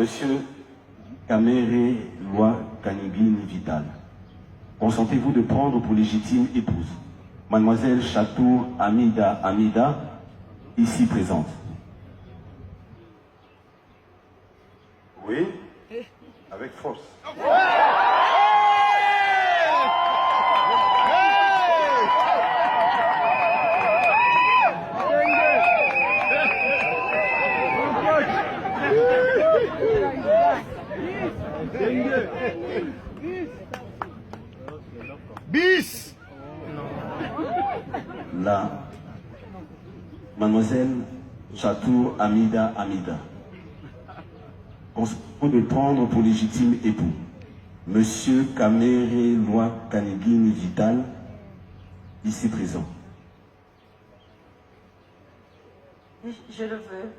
Monsieur Kamere Loi Kanigini Vital, consentez-vous de prendre pour légitime épouse Mademoiselle Chatour Amida, ici présente? Oui, avec force. Bis. La Mademoiselle Chatour Amida, consentez-vous de prendre pour légitime époux Monsieur Kamere Loi Kanigini Vital, ici présent? Je le veux.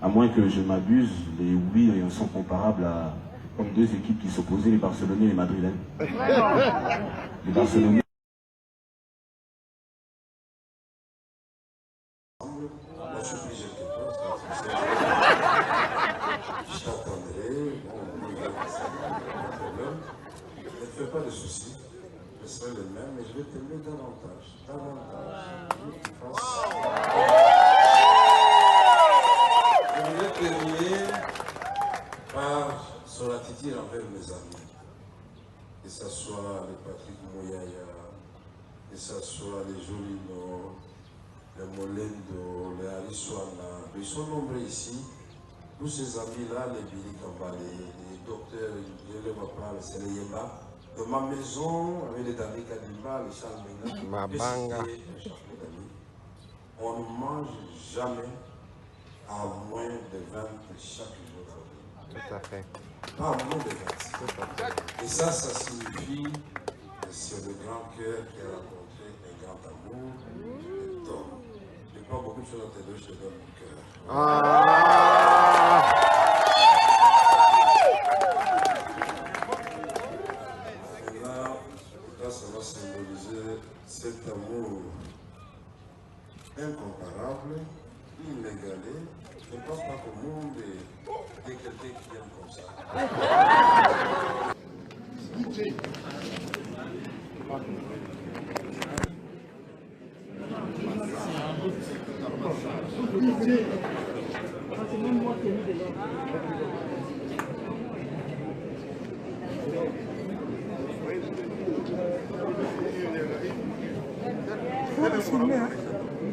À moins que je m'abuse, les oui sont comparables à comme deux équipes qui s'opposaient, les Barcelonais et les Madrilènes. Les Barcelonais. Moi, je suis plus jeune que toi, je t'attendrai, ne fais pas de soucis, je serai le même, mais je vais t'aimer davantage. Je voudrais terminer par solliciter envers mes amis, que ce soit les Patrick Mouyaya, que ce soit les Jolino, les Molendo, les Ariswana, ils sont nombreux ici. Tous ces amis-là, les Billy Kambale, les docteurs, je ne les vois pas, c'est les Yemba. De ma maison, avec les Dani Kadimba, les Charles Mena, on ne mange jamais à moins de 20 chaque jour. Tout à fait. Pas à moins de 20. Et ça signifie que c'est le grand cœur qui a rencontré un grand amour, le don. Je n'ai pas beaucoup de choses à te donner, je te donne mon cœur. Maintenant, ça va symboliser cet amour incomparable, inégalé. Je ne pense pas qu'au monde ait quelqu'un qui aime comme ça.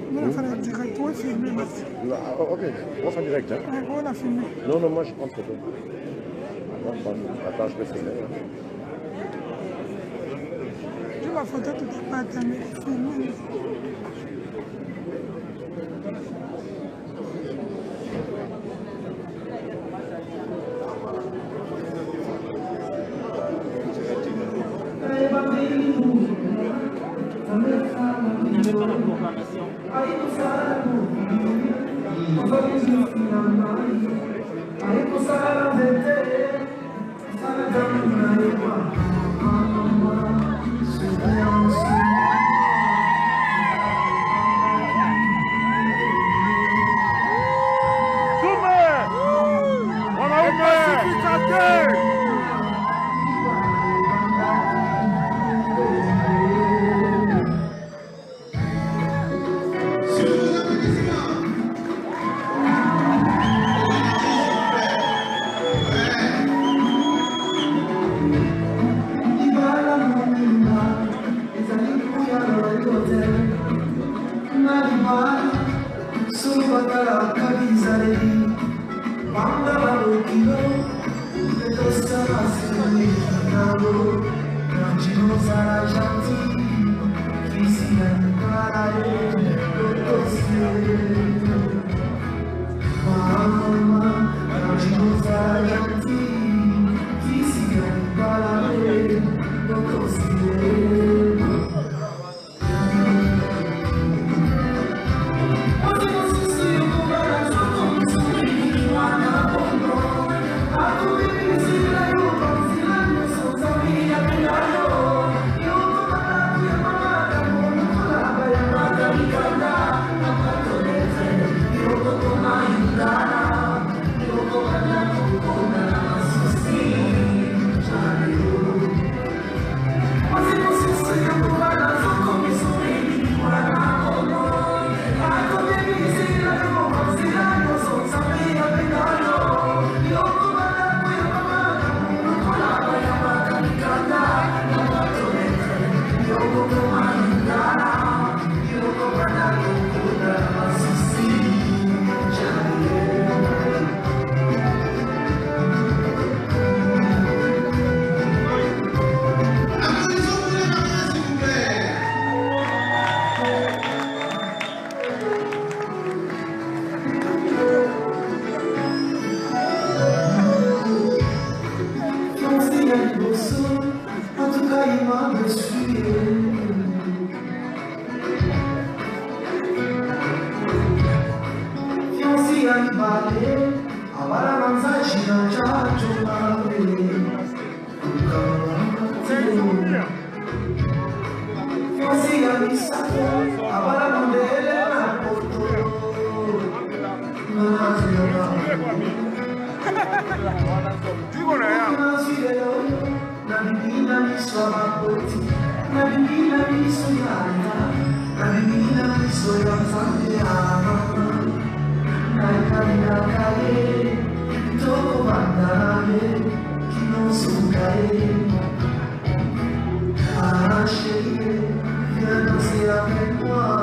On va faire direct, on va filmer. Ok, on fait direct. Hein? On va filmer. Non, moi je prends photo. Attends, je peux filmer. Je la photo tout est pas terminé. Filmer. En tout cas, il m'a déçu. Fiancé à l'Ibalé, à Balamanza, j'ai un tchatcho malé. Fiancé à l'Issaco, à Balamandele, à Porto. Na menina me sua bote, na menina me sonhava, na menina me sonhava, na caminha cair, tô mandando que não sou cair, achei que não se abençoa.